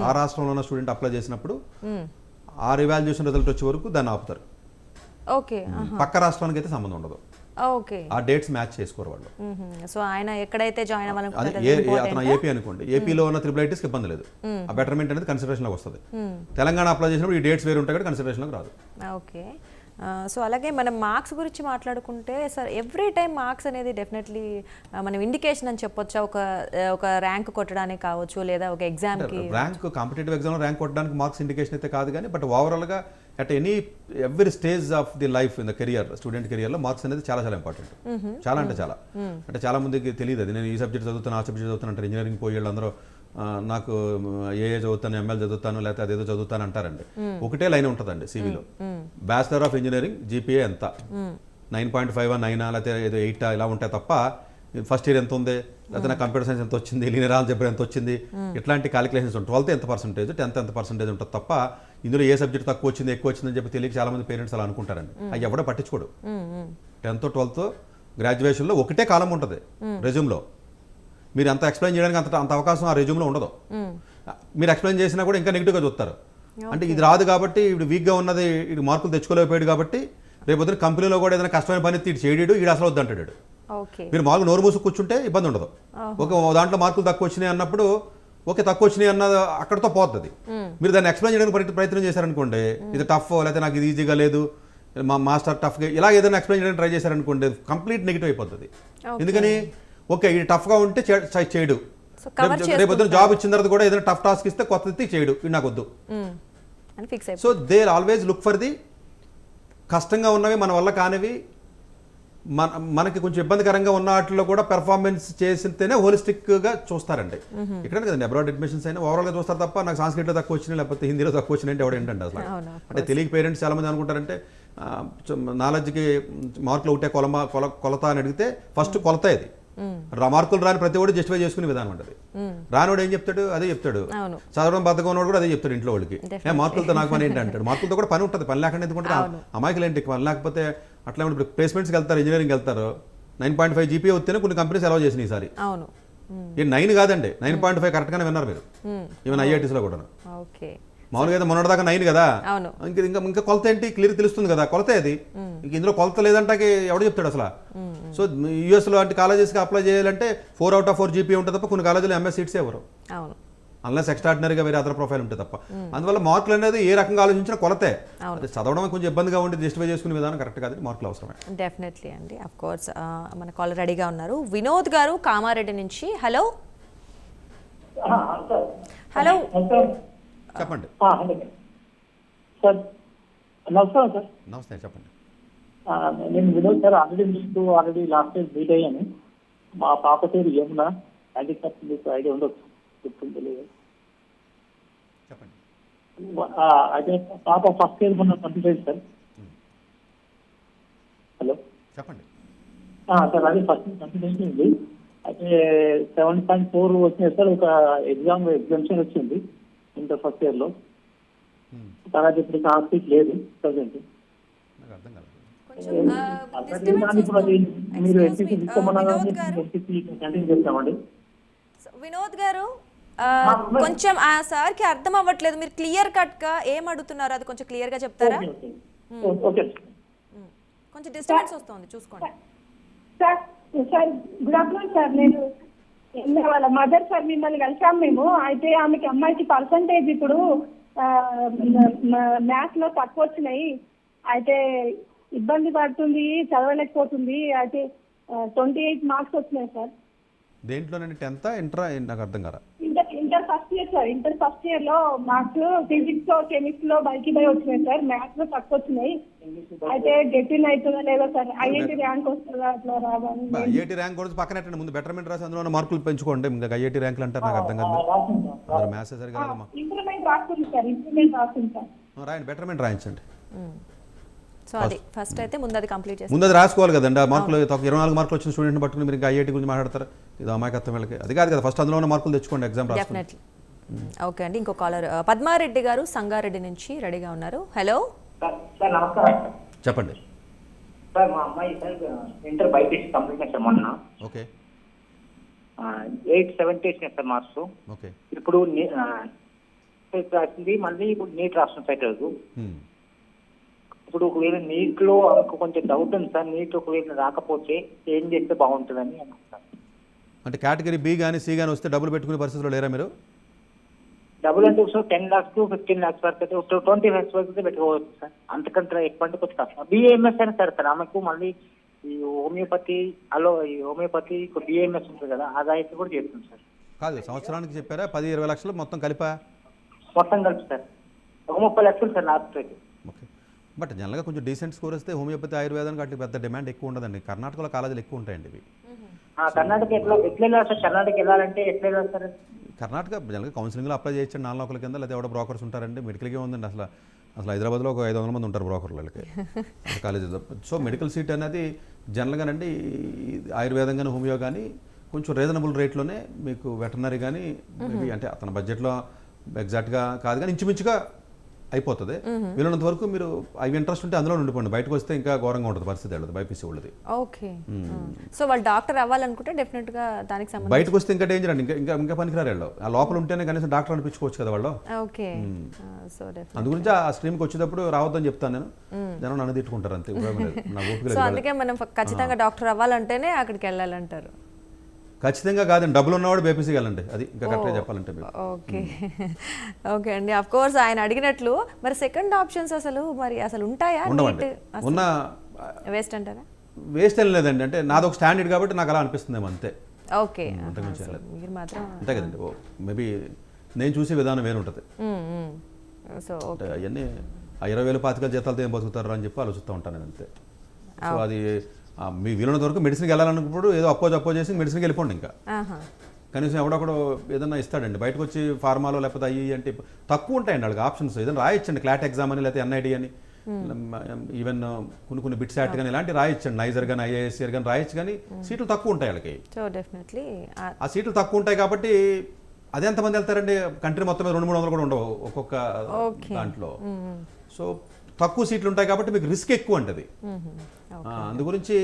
ఆ రాష్ట్రంలో ఉన్న స్టూడెంట్ అప్లై చేసినప్పుడు ఆ రివాల్యుయేషన్ రిజల్ట్ వచ్చే వరకు దాన్ని ఆపుతారు. ఓకే, పక్క రాష్ట్రానికి అయితే సంబంధం ఉండదు. ఓకే, ఆ డేట్స్ మ్యాచ్ చేసుకోరు వాళ్ళు. సో ఆయన ఎక్కడైతే జాయిన్ అతను ఏపీ అనుకోండి, ఏపీలో ఉన్న ట్రిపుల్ ఐటీస్కి ఇబ్బంది లేదు, ఆ బెటర్మెంట్ అనేది కన్సిడరేషన్లోకి వస్తుంది. తెలంగాణ అప్లై చేసినప్పుడు ఈ డేట్స్ వేరు ఉంటాయి కాబట్టి కన్సిడరేషన్లోకి రాదు. ఓకే, సో అలాగే మనం మార్క్స్ గురించి మాట్లాడుకుంటే సార్, ఎవ్రీ టైం మార్క్స్ అనేది డెఫినెట్లీ మనం ఇండికేషన్ అని చెప్పొచ్చా? ఒక ర్యాంక్ కొట్టడానికి కావచ్చు, లేదా ఒక ఎగ్జామ్కి ర్యాంక్, కాంపిటేటివ్ ఎగ్జామ్లో ర్యాంక్ కొట్టడానికి మార్క్స్ ఇండికేషన్ అయితే కాదు, కానీ బట్ ఓవరాల్గా at every stage of the life in the career, student కెరియర్లో మార్క్స్ అనేది చాలా చాలా ఇంపార్టెంట్. చాలా అంటే చాలా మందికి తెలియదు అది. నేను ఈ సబ్జెక్ట్ చదువుతాను, ఆ సబ్జెక్ట్ చదువుతాను అంటారు. ఇంజనీరింగ్ పోయే వాళ్ళందరూ నాకు ఏఏ చదువుతాను, ఎంఎల్ చదువుతాను, లేకపోతే అదేదో చదువుతాను అంటారండి. ఒకటే లైన్ ఉంటుందండి సివిలో, బ్యాచిలర్ ఆఫ్ ఇంజనీరింగ్ జీపీఏ ఎంత, 9.5 9 లేకపోతే ఏదో 8 ఇలా ఉంటాయి తప్ప ఫస్ట్ ఇయర్ ఎంత ఉంది, లేకపోతే నా కంప్యూటర్ సైన్స్ ఎంత వచ్చింది, లీనియర్ ఆల్జీబ్రా ఎంత వచ్చింది, ఇట్లాంటి క్యాలిక్యులేషన్స్ ఉంటాయి. 12th ఎంత పర్సెంటేజ్, 10th ఎంత పర్సెంటేజ్ ఉంటుంది తప్ప ఇందులో ఏ సబ్జెక్ట్ తక్కువ వచ్చింది, ఎక్కువ వచ్చిందని చెప్పి తెలియక చాలా మంది పేరెంట్స్ అలా అనుకుంటారండి. అవి ఎవడో పట్టించుకోడు. 10th 12th గ్రాడ్యుయేషన్లో ఒకటే కాలం ఉంటుంది రెజ్యూమ్లో. మీరు అంత ఎక్స్ప్లెయిన్ చేయడానికి అంత అవకాశం ఆ రెజ్యూమ్లో ఉండదు. మీరు ఎక్స్ప్లెయిన్ చేసినా కూడా ఇంకా నెగిటివ్గా చూస్తారు. అంటే ఇది రాదు కాబట్టి, ఇప్పుడు వీక్గా ఉన్నది, ఇది మార్కులు తెచ్చుకోలేకపోయాడు కాబట్టి రేపు పొద్దున కంపెనీలో కూడా ఏదైనా కష్టమైన పని ఇటు చేయడు, ఈడు అసలు వద్దు అంటాడు. మీరు మార్కులు నోరు మూసుకు కూర్చుంటే ఇబ్బంది ఉండదు. ఒక దాంట్లో మార్కులు తక్కువ వచ్చినాయి అన్నప్పుడు ఓకే, తక్కువ వచ్చినాయి అన్నది అక్కడతో పోతుంది. మీరు దాన్ని ఎక్స్ప్లెయిన్ చేయడానికి ప్రయత్నం చేశారనుకోండి, ఇది టఫ్, లేకపోతే నాకు ఇది ఈజీగా లేదు, మా మాస్టర్ టఫ్గా, ఇలా ఏదైనా ఎక్స్ప్లెయిన్ చేయడానికి ట్రై చేశారనుకోండి, కంప్లీట్ నెగిటివ్ అయిపోతుంది. ఎందుకని ఓకే ఇది టఫ్గా ఉంటే చేయడు, రేపు పొద్దున జాబ్ ఇచ్చిన తర్వాత కూడా ఏదైనా టఫ్ టాస్క్ ఇస్తే కొత్తది చేయడు, ఇది నాకు వద్దు. So they always look for the కష్టంగా ఉన్నవి మన వల్ల కానివి మనకి కొంచెం ఇబ్బందికరంగా ఉన్న వాటిలో కూడా పెర్ఫార్మెన్స్ చేసితేనే హోలిస్టిక్గా చూస్తారండి. ఇక్కడే కదండి అబ్రాడ్ అడ్మిషన్స్ అయినా ఓవరాల్గా చూస్తారు తప్ప నాకు సంస్కృతిలో తక్కువ వచ్చినాయి లేకపోతే హిందీలో తక్కువ వచ్చినాయి అంటే ఎవడు ఏంటంటే అసలు. అంటే తెలియక పేరెంట్స్ చాలామంది అనుకుంటారంటే నాలెడ్జ్కి మార్కులు ఒకటే కొలత అని అడిగితే ఫస్ట్ కొలత ఇది. మార్కులు రాని ప్రతి ఒడు జస్టిఫై చేసుకునే విధానం ఉంటుంది. రానివాడు ఏం చెప్తాడు అదే చెప్తాడు, చదవడం బద్దగా ఉన్నవాడు కూడా అదే చెప్తాడు ఇంట్లో వాళ్ళకి. మార్కులతో నాకు పని ఏంటి అంటాడు. మార్కులతో కూడా పని ఉంటుంది, పని లేకుండా ఎందుకుంటే అమాయకులు ఏంటి పని లేకపోతే అట్లా ఇప్పుడు ప్లేస్మెంట్స్కి వెళ్తారు, ఇంజనీరింగ్ వెళ్తారు, 9.5 జీపీఏ వస్తేనే కొన్ని కంపెనీస్ అలౌ చేసినాయి ఈసారి. 9 కాదండి 9.5 కరెక్ట్గానే విన్నారు మీరు, ఈవెన్ ఐఐటీస్లో కూడా. మామూలుగా అయితే మొన్నటిదాకా 9 కదా, ఇంకా కొలత ఏంటి క్లియర్ తెలుస్తుంది కదా, కొలత అది. ఇంక ఇందులో కొలత లేదంటే ఎవడు చెప్తాడు అసలు. సో యూఎస్లో అంటే కాలేజెస్కి అప్లై చేయాలంటే 4 out of 4 జీపీ ఉంటుంది తప్ప కొన్ని కాలేజీలో ఎంఎస్ సీట్స్ ఎవరు, అన్లెస్ ఎక్స్ట్రాడినరీగా వేరే అదర్ ప్రొఫైల్ ఉంటే తప్ప. అందువల్ల మార్కులు అనేది ఏ రకంగా ఆలోచించినా కొలతే. అది చదవడం కొంచెం ఇబ్బందిగా ఉండి జస్టిఫై చేసుకునే విధానం కరెక్ట్ కాదు, మార్కులు అవసరమే. డెఫినెట్లీ అండి. అఫ్ కోర్స్ మన కాలర్ రెడీగా ఉన్నారు. వినోద్ గారు కామారెడ్డి నుంచి. హలో హలో చెప్పండి సార్. నమస్కారం సార్. నమస్తే చెప్పండి. నేను Vinod sir. Already last time meet అయ్యాను. మా పాప పేరు యమున. హ్యాండిక్యాప్ మీకు ఐడియా ఉండొచ్చు, చెప్తుంది తెలియదు. చెప్పండి. అయితే పాప ఫస్ట్ ఇయర్ మొన్న కంప్లీట్ అయింది సార్. హలో చెప్పండి. సార్ అదే ఫస్ట్ ఇయర్ కంప్లీట్ అయింది. అయితే 7.4 వచ్చినాయి సార్. ఒక ఎగ్జామ్షన్ వచ్చింది ఇంటర్ ఫస్ట్ ఇయర్ లో. తర్వాత ఇప్పుడు కాన్ఫ్లిక్ట్ లేదు ప్రజెంట్. మీరు ఎన్సీసీ తీసుకోమన్నారు, ఎన్సీసీ కంటిన్యూ చేస్తామండి. వినోద్ గారు కొంచెం ఆ సార్కి అర్థం అవ్వట్లేదు, మీరు క్లియర్ కట్ గా ఏం అడుగుతున్నారో అది కొంచెం క్లియర్ గా చెప్తారా? కొంచెం డిస్టర్బెన్స్ వస్తుంది, చూసుకోండి. Sir good afternoon sir. నేను వాళ్ళ మదర్ సార్, మిమ్మల్ని కలిసాం మేము. అయితే అమ్మాయికి పర్సంటేజ్ ఇప్పుడు మ్యాథ్స్ లో తక్కువ వచ్చినాయి. అయితే ఇబ్బంది పడుతుంది, చదవలేకపోతుంది. అయితే 28 మార్క్స్ వచ్చినాయి సార్. దేంట్లోనండి? 10th inter? నాకు అర్థం కదా. Inter first year sir. Inter first year లో మార్క్స్ ఫిజిక్స్ లో కెమిస్ట్రీ లో బైకి బై వచ్చినాయి సార్. మ్యాథ్స్ లో తక్కువ వచ్చినాయి. అయితే గెటిన్ అవుతుందా లేదా సార్? ఐఐటి ర్యాంక్ వస్తుందా అట్లా రావాలి? ఐఐటి ర్యాంక్ కూడా పక్కన ముందు బెటర్మెంట్ రాసి అందులో మార్కులు పెంచుకోండి. ఇంకా ఐఐటి ర్యాంకులు అంటారు, నాకు అర్థం కాదు. మ్యాథ్స్ సరిగా ఇంప్రూవ్మెంట్ రాస్తుంది సార్. ఇంప్రూవ్మెంట్ రాస్తుంది సార్. రాయండి, బెటర్మెంట్ రాయించండి. సో అది ఫస్ట్ అయితే ముందు అది కంప్లీట్ చేసి ముందు అది రాసుకోవాలి కదండి. ఆ మార్కులు 24 మార్కులు వచ్చిన స్టూడెంట్ పట్టుకుని మీరు ఇంకా ఐఐటి గురించి మాట్లాడతారు, ఇది అమాయకత్వం వీళ్ళకి. అది కాదు కదా, ఫస్ట్ అందులో ఉన్న మార్కులు తెచ్చుకోండి, ఎగ్జామ్ రాసుకోండి. డెఫినెట్లీ. ఓకే అండి. ఇంకో కాలర్ పద్మారెడ్డి గారు సంగారెడ్డి నుంచి రెడీగా ఉన్నారు. హలో సార్ నమస్కారం. చెప్పండి సార్. మా అమ్మాయి సార్ ఇంటర్ బైపీసీ కంప్లీట్ చేశారు మొన్న. ఓకే. 870 వచ్చినాయి సార్ మార్క్స్. ఓకే. ఇప్పుడు రాసింది, మళ్ళీ ఇప్పుడు నీట్ రాస్తుంది సైట్ రోజు. ఇప్పుడు ఒకవేళ నీట్ లో ఆమెకు కొంచెం డౌట్ ఉంది సార్. నీట్ ఒకవేళ రాకపోతే ఏం చేస్తే బాగుంటుందని అనుకుంటాను. అంటే కేటగిరీ బి కానీ సి కానీ వస్తే డబ్బులు పెట్టుకునే పరిస్థితిలో లేరా మీరు? డబ్బులు అంటే 10 lakhs to 15 lakhs వరకు అయితే 20 lakhs వరకు అయితే పెట్టుకోవచ్చు సార్. అంతకంటే ఎక్కువ అంటే కొంచెం కష్టం. బిఏఎంఎస్ అయినా సరే సార్ ఆమెకు మళ్ళీ ఈ హోమియోపతి బిఏఎంఎస్ ఉంటుంది కదా, అది అయితే కూడా చేస్తుంది సార్. కాదు, సంవత్సరానికి చెప్పారా 10-20 లక్షలు మొత్తం కలిపా? మొత్తం కలిపి సార్ ఒక 30 లక్షలు సార్ లాస్ట్ అయితే. ఓకే. బట్ జనరల్గా కొంచెం డీసెంట్ స్కోర్ వస్తే హోమియోపతి ఆయుర్వేదానికి వాటికి పెద్ద డిమాండ్ ఎక్కువ ఉండదండి. కర్ణాటకలో కాలేజీలు ఎక్కువ ఉంటాయండి ఇవి. కర్ణాటక ఎట్లా వెళ్ళాలి సార్? కర్ణాటక వెళ్ళాలంటే ఎట్లా వెళ్ళాలి సార్? కర్ణాటక జనరల్గా కౌన్సిలింగ్లో అప్లై చేయొచ్చండి 4 లోకల కింద, లేదా ఎవడో బ్రోకర్స్ ఉంటారండి. మెడికల్గా ఉందండి అసలు హైదరాబాద్లో ఒక 500 మంది ఉంటారు బ్రోకర్లు వాళ్ళకి కాలేజీలో. సో మెడికల్ సీట్ అనేది జనరల్గానండి ఆయుర్వేదం కానీ హోమియో కానీ కొంచెం రీజనబుల్ రేట్లోనే మీకు వెటర్నరీ కానీ మేబీ అంటే అతని బడ్జెట్లో ఎగ్జాక్ట్గా కాదు కానీ ఇంచుమించుగా అయిపోతుంది. వీళ్ళంత వరకు మీరు అవి ఇంట్రెస్ట్ ఉంటే అందులో ఉండిపోండి. బయటకు వస్తే ఇంకా ఘోరంగా ఉంటుంది పరిస్థితి వాళ్ళది, బైపీసీ వాళ్ళది. ఓకే. సో వాళ్ళు డాక్టర్ అవ్వాలనుకుంటే డెఫినెట్గా దానికి సంబంధించి బయటకు వస్తే ఇంకా డేంజర్ అండి. ఇంకా పనికిరారు వాళ్ళు. ఆ లోపల ఉంటేనే కనీసం డాక్టర్ అనిపించుకోవచ్చు కదా వాళ్ళు. ఓకే. సో అందుగురించి ఆ స్ట్రీమ్కి వచ్చేటప్పుడు రావద్దని చెప్తాను నేను. జనం నన్ను తిట్టుకుంటారు అంతే. సో అందుకే మనం ఖచ్చితంగా డాక్టర్ అవ్వాలంటేనే అక్కడికి వెళ్ళాలంటారు. ఖచ్చితంగా కాదండి, డబ్బులు ఉన్నవాడు బైపీసీకి వెళ్ళండి, అది ఇంకా కరెక్ట్గా చెప్పాలంటే. ఓకే. ఓకే అండి. అఫ్ కోర్స్ ఆయన అడిగినట్లు మరి సెకండ్ ఆప్షన్స్ అసలు ఉంటాయా? ఉండవండి. ఉన్న వేస్ట్ అంటారా? వేస్ట్ ఏం లేదండి. అంటే నాది ఒక స్టాండర్డ్ కాబట్టి నాకు అలా అనిపిస్తుందేమో అంతే. ఓకే. మీరు మాత్రం అంతే కదండి. మేబీ నేను చూసే విధానం వేరు ఉంటుంది. సో అవన్నీ ఆ 20,000 25,000 జీతాలతో ఏం బతుకుతారు అని చెప్పి ఆలోచిస్తూ ఉంటాను నేను అంతే. సో అది మీ వీలున్నంత వరకు మెడిసిన్కి వెళ్ళాలనుకున్నప్పుడు ఏదో అప్పో చేసి మెడిసిన్కి వెళ్ళిపోండి. ఇంకా కనీసం ఎవడొకడు ఏదన్నా ఇస్తాడండి బయటకు వచ్చి ఫార్మాలో లేకపోతే అయ్యి అంటే తక్కువ ఉంటాయండి వాళ్ళకి ఆప్షన్స్. ఏదైనా రాయొచ్చండి క్లాట్ ఎగ్జామ్ అని లేకపోతే ఎన్ఐడి అని ఈవెన్ కొన్ని బిట్స్ యాక్ట్ కానీ ఇలాంటి రాయొచ్చండి. నైజర్ కానీ ఐఏఎస్ఆర్ కానీ రాయొచ్చు కానీ సీట్లు తక్కువ ఉంటాయి వాళ్ళకి. సో డెఫినెట్లీ ఆ సీట్లు తక్కువ ఉంటాయి కాబట్టి అదే ఎంతమంది వెళ్తారండి కంట్రీ మొత్తం మీద 200-300 కూడా ఉండవు ఒక్కొక్క దాంట్లో. సో తక్కువ సీట్లు ఉంటాయి కాబట్టి మీకు రిస్క్ ఎక్కువ ఉంటుంది. అందు గురించి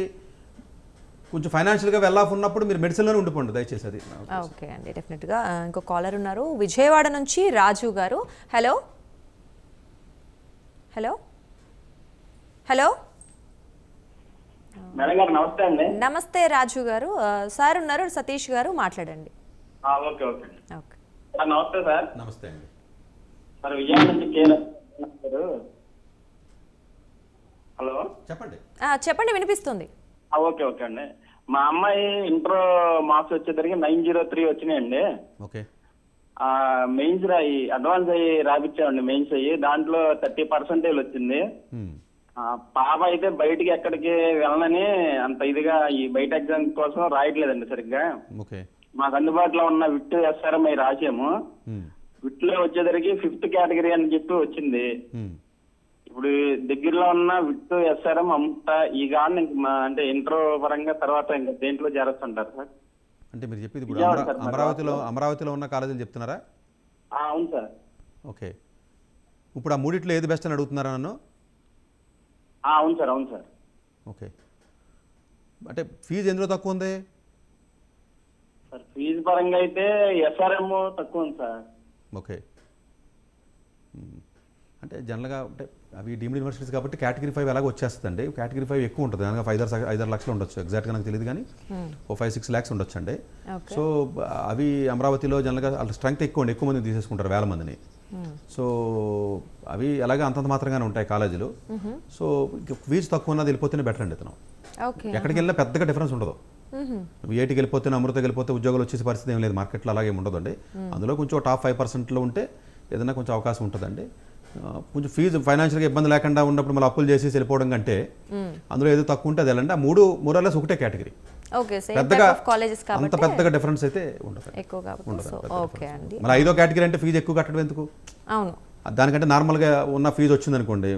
కొంచెం ఫైనాన్షియల్గా వెల్-ఆఫ్ ఉన్నప్పుడు మీరు మెడిసిన్లోనే ఉండిపోండి దయచేసి. అది ఓకే అండి, డెఫినెట్గా. ఇంకో కాలర్ ఉన్నారు విజయవాడ నుంచి రాజు గారు. హలో హలో హలో మేడం గారు నమస్తే అండి. నమస్తే రాజు గారు. సార్ ఉన్నారు, సతీష్ గారు మాట్లాడండి. ఓకే ఓకే ఓకే సార్, నమస్తే సార్. నమస్తే అండి. సార్ విజయవాడ నుంచి కేర్. హలో చెప్పండి. చెప్పండి, వినిపిస్తుంది. ఓకే ఓకే అండి. మా అమ్మాయి ఇంటర్ మార్క్స్ వచ్చేసరికి 903 వచ్చినాయండి. ఓకే. మెయిన్స్ అడ్వాన్స్ అయ్యి రాపిచ్చామండి. మెయిన్స్ అయ్యి దాంట్లో 30% వచ్చింది. పాప అయితే బయటికి ఎక్కడికి వెళ్ళనని అంత ఇదిగా ఈ బయట ఎగ్జామ్ కోసం రాయట్లేదండి సరిగ్గా. ఓకే. మాకు అందుబాటులో ఉన్న విట్ ఎస్ఆర్ఎం అవి రాసాము. విట్లో వచ్చేసరికి 5th కేటగిరీ అని చెప్పి వచ్చింది. ఇప్పుడు దగ్గరలో ఉన్న విట్ ఎస్ఆర్ఎం అంతా ఈ గాని అంటే ఇంటర్ పరంగా తర్వాత ఇంకా దేంట్లో చేరుస్తుంటారు సార్? అంటే మీరు చెప్పింది ఇప్పుడు అమరావతిలో ఉన్న కాలేజీలు చెప్తున్నారా? అవును సార్. ఓకే. ఇప్పుడు ఆ మూడిట్లో ఏది బెస్ట్ అని అడుగుతున్నారా నన్ను? అవును సార్. అవును సార్. ఓకే. అంటే ఫీజు ఎందులో తక్కువ ఉంది సార్? ఫీజు పరంగా అయితే ఎస్ఆర్ఎం తక్కువ ఉంది సార్. ఓకే. అంటే జనరల్గా అంటే అవి డీమ్డ్ యూనివర్సిటీస్ కాబట్టి కేటగిరీ 5 ఎలాగో వచ్చేస్తుందండి. కేటగిరీ 5 ఎక్కువ ఉంటుంది కనుక 5-6 లక్షలు ఉండొచ్చు. ఎగ్జాక్ట్గా నాకు తెలియదు కానీ 5-6 lakhs ఉండొచ్చు అండి. సో అవి అమరావతిలో జనరల్గా వాళ్ళ స్ట్రెంగ్త్ ఎక్కువ మంది తీసేసుకుంటారు, 1000 మందిని. సో అవి అలాగే అంతంత మాత్రంగానే ఉంటాయి కాలేజీలు. సో ఫీజు తక్కువ ఉన్నది వెళ్ళిపోతేనే బెటర్ అండి. ఇతను ఎక్కడికి వెళ్ళినా పెద్దగా డిఫరెన్స్ ఉండదు. ఐఐటీకి వెళ్ళిపోతే అమృతకి వెళ్ళిపోతే ఉద్యోగాలు వచ్చేసి పరిస్థితి ఏం లేదు, మార్కెట్లో అలాగే ఉండదండి. అందులో కొంచెం టాప్ 5%లో ఉంటే ఏదైనా కొంచెం అవకాశం ఉంటుందండి. కొంచెం ఫీజు ఫైనాన్షియల్గా ఇబ్బంది లేకుండా ఉన్నప్పుడు మళ్ళీ అప్పులు చేసి వెళ్ళిపోవడం కంటే అందులో ఏదో తక్కువ ఉంటే అది వెళ్ళండి. ఆ మూడు మోరల్లెస్ ఒకటే కేటగిరీ. పెద్దగా అంత పెద్దగా డిఫరెన్స్ అయితే ఉండదు. మరి 5వ కేటగిరీ అంటే ఫీజు ఎక్కువ కట్టడం ఎందుకు? అవును, దానికంటే నార్మల్గా ఉన్న ఫీజు వచ్చింది అనుకోండి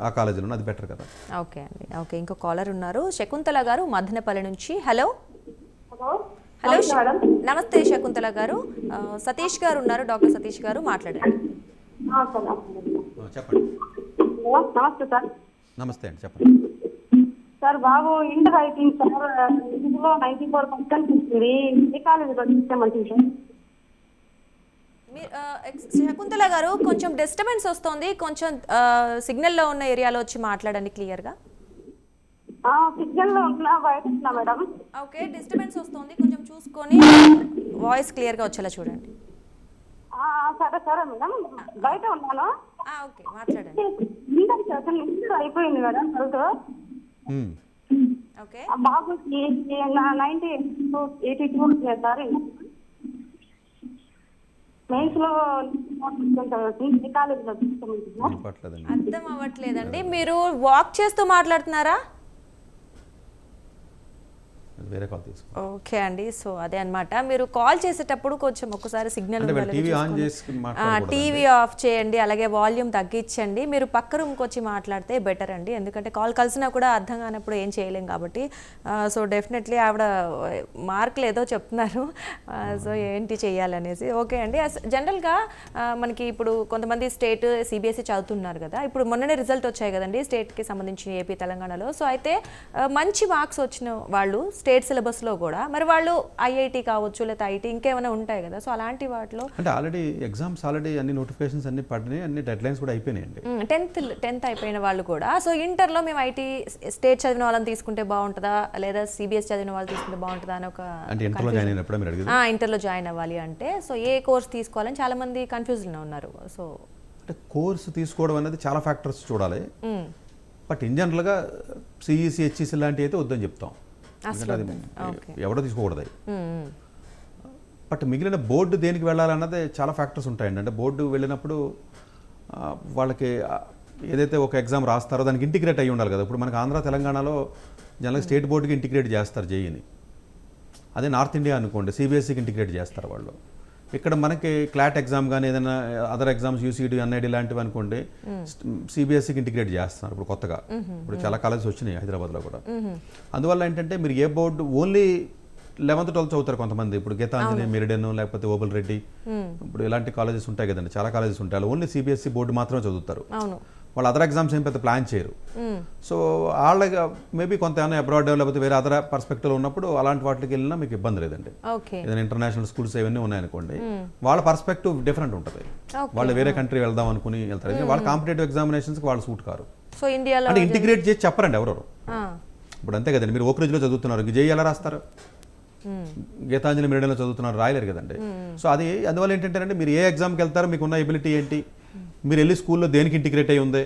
ఆ కాలేజీలో, అది బెటర్ కదా. ఓకే అండి. ఓకే, ఇంకో కాలర్ ఉన్నారు శకుంతల గారు మదనపల్లి నుంచి. హలో హలో నమస్తే శకుంతల గారు. సతీష్ గారు ఉన్నారు, డాక్టర్ సతీష్ గారు మాట్లాడండి. చెప్పండి. నమస్తే సార్. నమస్తే అండి, చెప్పండి సార్. బాబు ఇంటర్ అయిపోయింది సార్, ఇందులో 94% వచ్చింది. ఏ కాలేజీలో వస్తే మంచిది సార్? శకుంతల గారు కొంచెం డిస్టర్బెన్స్ వస్తుంది, కొంచెం సిగ్నల్లో ఉన్న ఏరియాలో వచ్చి మాట్లాడండి క్లియర్గా. సిగ్నల్లో ఉంటున్నా, బయట ఉంటున్నా మేడం. ఓకే, డిస్టర్బెన్స్ వస్తుంది, కొంచెం చూసుకొని వాయిస్ క్లియర్గా వచ్చేలా చూడండి. సరే సరే మేడం, బయట ఉన్నాను. ఓకే, మాట్లాడండి. ఇంటర్ అయిపోయింది మేడం హెల్త్. ఓకే. బాబుకి 82 వచ్చినాయి సార్. మెయిన్స్ లో కాలేజీలో అర్థం అవ్వట్లేదండి. మీరు వాక్ చేస్తూ మాట్లాడుతున్నారా? వేరే కాల్ తీసుకో. ఓకే అండి. సో అదే అన్నమాట, మీరు కాల్ చేసేటప్పుడు కొంచెం ఒకసారి సిగ్నల్ టీవీ ఆఫ్ చేయండి, అలాగే వాల్యూమ్ తగ్గించండి. మీరు పక్క రూమ్కి వచ్చి మాట్లాడితే బెటర్ అండి, ఎందుకంటే కాల్ కలిసినా కూడా అర్థం కానప్పుడు ఏం చేయలేం కాబట్టి. సో డెఫినెట్లీ ఆవిడ మార్కులు ఏదో చెప్తున్నారు, సో ఏంటి చేయాలనేసి. ఓకే అండి. జనరల్గా మనకి ఇప్పుడు కొంతమంది స్టేట్ సిబిఎస్ఈ చదువుతున్నారు కదా, ఇప్పుడు మొన్ననే రిజల్ట్ వచ్చాయి కదండి స్టేట్కి సంబంధించి ఏపీ తెలంగాణలో. సో అయితే మంచి మార్క్స్ వచ్చిన వాళ్ళు స్టేట్ సిలబస్లో కూడా, మరి వాళ్ళు ఐఐటి కావచ్చు లేదా ఐటీ ఇంకేమైనా ఉంటాయి కదా, సో అలాంటి వాటిలో అంటే ఆల్రెడీ ఎగ్జామ్స్ ఆల్రెడీ అన్ని నోటిఫికేషన్స్ అన్ని పడినాయి, అన్ని డెడ్ లైన్స్ కూడా అయిపోయినాయండి. 10th అయిపోయిన వాళ్ళు కూడా. సో ఇంటర్లో మేము ఐటీ స్టేట్ చదివిన వాళ్ళని తీసుకుంటే బాగుంటుందా లేదా సిబిఎస్ చదివిన వాళ్ళు తీసుకుంటే బాగుంటుందా అని ఒక ఇంటర్లో జాయిన్ అయినప్పుడు మీరు అడిగారు. ఇంటర్లో జాయిన్ అవ్వాలి అంటే సో ఏ కోర్స్ తీసుకోవాలని చాలా మంది కన్ఫ్యూజ్లో ఉన్నారు. సో అంటే కోర్సు తీసుకోవడం అనేది చాలా ఫ్యాక్టర్స్ చూడాలి. బట్ ఇన్ జనరల్గా సిఈసి హెచ్ఈసి లాంటివి అయితే వద్దని చెప్తాం, ఎందుకంటే అది ఎవడో తీసుకోకూడదు. బట్ మిగిలిన బోర్డు దేనికి వెళ్ళాలన్నది చాలా ఫ్యాక్టర్స్ ఉంటాయండి. అంటే బోర్డు వెళ్ళినప్పుడు వాళ్ళకి ఏదైతే ఒక ఎగ్జామ్ రాస్తారో దానికి ఇంటిగ్రేట్ అయ్యి ఉండాలి కదా. ఇప్పుడు మనకు ఆంధ్ర తెలంగాణలో జనరల్గా స్టేట్ బోర్డుకి ఇంటిగ్రేట్ చేస్తారు జేఈని. అదే నార్త్ ఇండియా అనుకోండి సిబిఎస్ఈకి ఇంటిగ్రేట్ చేస్తారు వాళ్ళు. ఇక్కడ మనకి క్లాట్ ఎగ్జామ్ కానీ ఏదైనా అదర్ ఎగ్జామ్స్ యూసీడీ ఎన్ఐడి లాంటివి అనుకోండి సిబిఎస్ఈకి ఇంటిగ్రేట్ చేస్తున్నారు ఇప్పుడు కొత్తగా. ఇప్పుడు చాలా కాలేజెస్ వచ్చినాయి హైదరాబాద్లో కూడా. అందువల్ల ఏంటంటే మీరు ఏ బోర్డు ఓన్లీ 11th 12th చదువుతారు కొంతమంది. ఇప్పుడు గీతాంజలి, మెరిడెన్, లేకపోతే ఓబుల్ రెడ్డి, ఇప్పుడు ఇలాంటి కాలేజెస్ ఉంటాయి కదండి, చాలా కాలేజెస్ ఉంటాయి. ఓన్లీ సిబిఎస్ఈ బోర్డు మాత్రమే చదువుతారు. వాళ్ళు అదర్ ఎగ్జామ్స్ ఏం పెద్ద ప్లాన్ చేయరు. సో వాళ్ళకి మేబీ కొంత ఏమైనా అబ్రాడ్ లేకపోతే వేరే అదర్ పర్స్పెక్టివ్ ఉన్నప్పుడు అలాంటి వాటికి వెళ్ళినా మీకు ఇబ్బంది లేదండి. ఏదైనా ఇంటర్నేషనల్ స్కూల్స్ ఇవన్నీ ఉన్నాయనుకోండి, వాళ్ళ పర్స్పెక్టివ్ డిఫరెంట్ ఉంటుంది. వాళ్ళు వేరే కంట్రీ వెళ్దాం అనుకుని వెళ్తారు. వాళ్ళ కాంపిటేటివ్ ఎగ్జామినేషన్స్కి వాళ్ళు సూట్ కారు. సో ఇండియాలో అంటే ఇంటిగ్రేట్ చేసి చెప్పరండి ఎవరు. ఇప్పుడు అంతే కదండి, మీరు ఓక్రేజ్లో చదువుతున్నారు, జేఈ ఎలా రాస్తారు? గీతాంజలి, మెరిడెన్లో చదువుతున్నారు, రాయలేరు కదండి. సో అది అందువల్ల ఏంటంటే మీరు ఏ ఎగ్జామ్కి వెళ్తారో మీకున్న ఎబిలిటీ ఏంటి, మీరు వెళ్ళి స్కూల్లో దేనికి ఇంటిగ్రేట్ అయ్యి ఉంది,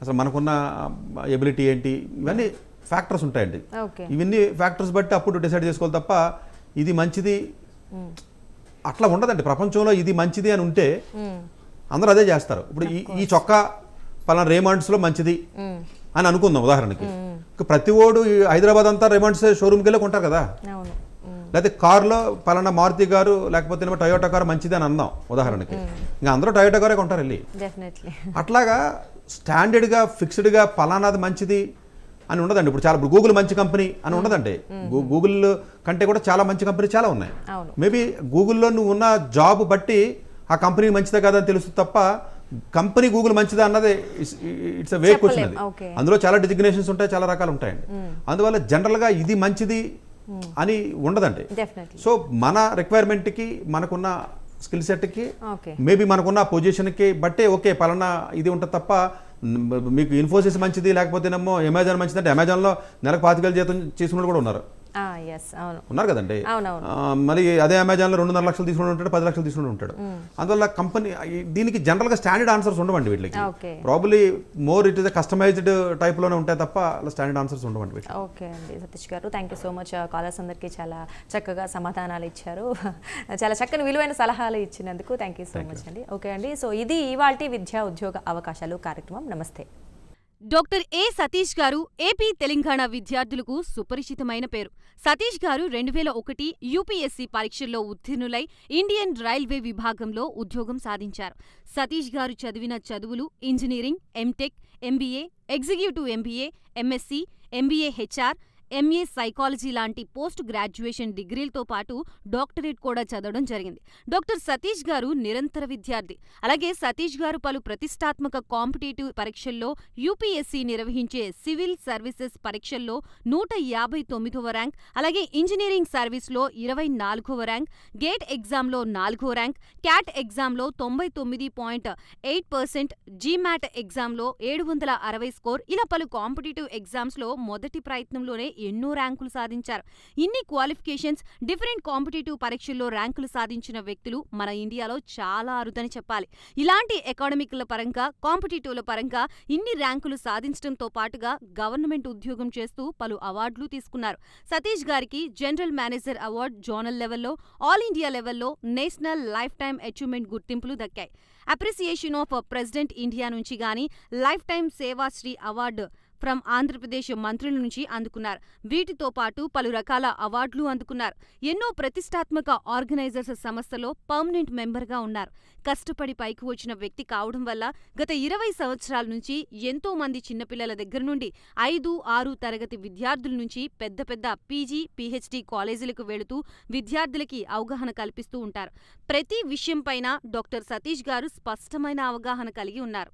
అసలు మనకున్న ఎబిలిటీ ఏంటి, ఇవన్నీ ఫ్యాక్టర్స్ ఉంటాయండి. ఇవన్నీ ఫ్యాక్టర్స్ బట్టి అప్పుడు డిసైడ్ చేసుకోవాలి తప్ప ఇది మంచిది అట్లా ఉండదండి. ప్రపంచంలో ఇది మంచిది అని ఉంటే అందరూ అదే చేస్తారు. ఇప్పుడు ఈ చొక్కా పలానా రేమాండ్స్లో మంచిది అని అనుకుందాం ఉదాహరణకి. ప్రతి ఓడు హైదరాబాద్ అంతా రేమాండ్స్ షోరూమ్కి వెళ్ళి కొంటారు కదా. లేకపోతే కార్లో పలానా మారుతి కారు లేకపోతే టొయోటా కారు మంచిది అని అందాం ఉదాహరణకి. ఇంకా అందరూ టొయోటా కారే కొంటారు వెళ్ళి. అట్లాగా స్టాండర్డ్గా ఫిక్స్డ్గా పలానాది మంచిది అని ఉండదండి. ఇప్పుడు చాలా గూగుల్ మంచి కంపెనీ అని ఉండదండి. గూగుల్ కంటే కూడా చాలా మంచి కంపెనీ చాలా ఉన్నాయి. మేబీ గూగుల్లో నువ్వు ఉన్న జాబ్ బట్టి ఆ కంపెనీ మంచిదే కదా అని తెలుస్తుంది తప్ప కంపెనీ గూగుల్ మంచిదా అన్నది ఇట్స్ వే క్వశ్చన్. అది అందులో చాలా డిజిగ్నేషన్స్ ఉంటాయి, చాలా రకాలు ఉంటాయండి. అందువల్ల జనరల్గా ఇది మంచిది అని ఉండదండి. సో మన రిక్వైర్మెంట్కి, మనకున్న స్కిల్ సెట్కి, మేబీ మనకున్న పొజిషన్కి బట్టే ఓకే పలానా ఇది ఉంటుంది తప్ప మీకు ఇన్ఫోసిస్ మంచిది లేకపోతేనేమో అమెజాన్ మంచిది అంటే అమెజాన్లో నెలకు 25,000 జీతం చేసుకున్న కూడా ఉన్నారు. ఉన్నారు కదండి. మరి అదే అమెజాన్లో 2.5 లక్షలు తీసుకుని ఉంటాడు, 10 లక్షలు తీసుకుని ఉంటాడు. అందువల్ల కంపెనీ దీనికి జనరల్గా స్టాండర్డ్ ఆన్సర్స్ ఉండవండి వీటికి. Probably more it is customized టైప్లోనే ఉంటాయి తప్ప అలా స్టాండర్డ్ ఆన్సర్స్ ఉండవండి వీటికి. ఓకే అండి Satish garu, thank you so much. Callers అందరికీ చాలా చక్కగా సమాధానాలు ఇచ్చారు, చాలా చక్కని విలువైన సలహాలు ఇచ్చినందుకు థ్యాంక్ యూ సో మచ్ అండి. ఓకే అండి, సో ఇది ఇవాల్టి విద్యా ఉద్యోగ అవకాశాలు కార్యక్రమం. నమస్తే. డాక్టర్ ఏ సతీష్ గారు ఏపీ తెలంగాణ విద్యార్థులకు సుపరిచితమైన పేరు. సతీష్ గారు 2001 యూపీఎస్సీ పరీక్షల్లో ఉత్తీర్ణులై ఇండియన్ రైల్వే విభాగంలో ఉద్యోగం సాధించారు. సతీష్ గారు చదివిన చదువులు engineering, MTech, MBA, executive MBA, MSc, MBA HR, MA psychology లాంటి పోస్ట్ గ్రాడ్యుయేషన్ డిగ్రీలతో పాటు డాక్టరేట్ కూడా చదవడం జరిగింది. డాక్టర్ సతీష్ గారు నిరంతర విద్యార్థి. అలాగే సతీష్ గారు పలు ప్రతిష్టాత్మక కాంపిటేటివ్ పరీక్షల్లో యూపీఎస్సీ నిర్వహించే సివిల్ సర్వీసెస్ పరీక్షల్లో 159వ ర్యాంక్, అలాగే ఇంజనీరింగ్ సర్వీస్లో 24వ ర్యాంక్, గేట్ ఎగ్జామ్లో 4వ ర్యాంక్, క్యాట్ ఎగ్జామ్లో 99.8%, జీమాట్ ఎగ్జామ్లో 760 స్కోర్, ఇలా పలు కాంపిటేటివ్ ఎగ్జామ్స్లో మొదటి ప్రయత్నంలోనే ఎన్నో ర్యాంకులు సాధించారు. ఇన్ని క్వాలిఫికేషన్స్, డిఫరెంట్ కాంపిటేటివ్ పరీక్షల్లో ర్యాంకులు సాధించిన వ్యక్తులు మన ఇండియాలో చాలా అరుదని చెప్పాలి. ఇలాంటి అకాడమిక్ల పరంగా, కాంపిటేటివ్ల పరంగా ఇన్ని ర్యాంకులు సాధించడంతో పాటుగా గవర్నమెంట్ ఉద్యోగం చేస్తూ పలు అవార్డులు తీసుకున్నారు. సతీష్ గారికి జనరల్ మేనేజర్ అవార్డు జోనల్ లెవెల్లో, ఆల్ ఇండియా లెవెల్లో నేషనల్ లైఫ్ టైమ్ అచీవ్మెంట్ గుర్తింపులు దక్కాయి. అప్రిసియేషన్ ఆఫ్ ప్రెసిడెంట్ ఇండియా నుంచి గానీ life time Sevashri award from Andhra Pradesh మంత్రుల నుంచి అందుకున్నారు. వీటితో పాటు పలు రకాల అవార్డులు అందుకున్నారు. ఎన్నో ప్రతిష్టాత్మక ఆర్గనైజర్స్ సంస్థలో పర్మనెంట్ మెంబర్గా ఉన్నారు. కష్టపడి పైకి వచ్చిన వ్యక్తి కావడం వల్ల గత 20 సంవత్సరాల నుంచి ఎంతో మంది చిన్నపిల్లల దగ్గర నుండి 5, 6 తరగతి విద్యార్థుల నుంచి పెద్ద పెద్ద పీజీ, పీహెచ్డీ కాలేజీలకు వెళుతూ విద్యార్థులకి అవగాహన కల్పిస్తూ ఉంటారు. ప్రతి విషయంపైన డాక్టర్ సతీష్ గారు స్పష్టమైన అవగాహన కలిగి ఉన్నారు.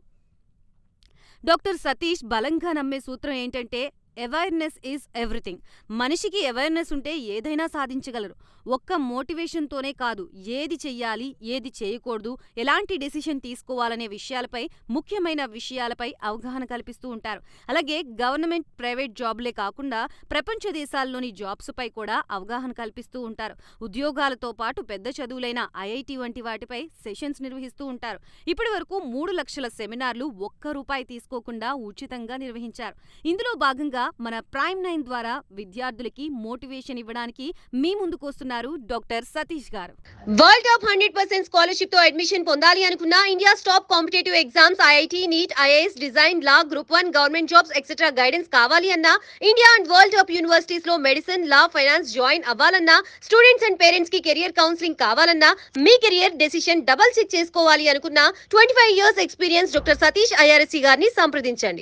డాక్టర్ సతీష్ బలంగా నమ్మే సూత్రం ఏంటంటే అవేర్నెస్ ఈజ్ ఎవ్రీథింగ్. మనిషికి అవేర్నెస్ ఉంటే ఏదైనా సాధించగలరు. ఒక్క మోటివేషన్తోనే కాదు, ఏది చెయ్యాలి, ఏది చేయకూడదు, ఎలాంటి డెసిషన్ తీసుకోవాలనే విషయాలపై, ముఖ్యమైన విషయాలపై అవగాహన కల్పిస్తూ ఉంటారు. అలాగే గవర్నమెంట్, ప్రైవేట్ జాబ్లే కాకుండా ప్రపంచ దేశాల్లోని జాబ్స్పై కూడా అవగాహన కల్పిస్తూ ఉంటారు. ఉద్యోగాలతో పాటు పెద్ద చదువులైన ఐఐటి వంటి వాటిపై సెషన్స్ నిర్వహిస్తూ ఉంటారు. ఇప్పటి వరకు 3 లక్షల సెమినార్లు ₹1 తీసుకోకుండా ఉచితంగా నిర్వహించారు. ఇందులో భాగంగా మన ప్రైమ్ 9 ద్వారా విద్యార్థులకి మోటివేషన్ ఇవ్వడానికి మీ ముందుకొస్తున్నారు అందిస్తున్నారు డాక్టర్ సతీష్ గారు. వరల్డ్ టాప్ 100% స్కాలర్షిప్ తో అడ్మిషన్ పొందాలి అనుకున్నా India top competitive exams IIT, NEET, IAS, design, law, group 1 government jobs etcetera guidance కావాలి అన్నా, India and world top universities లో మెడిసిన్, లా, ఫైనాన్స్ జాయిన్ అవ్వాలన్నా, స్టూడెంట్స్ అండ్ పేరెంట్స్ కి career counselling కావాలన్నా, మీ కెరియర్ డెసిషన్ డబుల్ చెక్ చేసుకోవాలి అనుకున్నా 25 years experience doctor Satish IRSC గారిని సంప్రదించండి.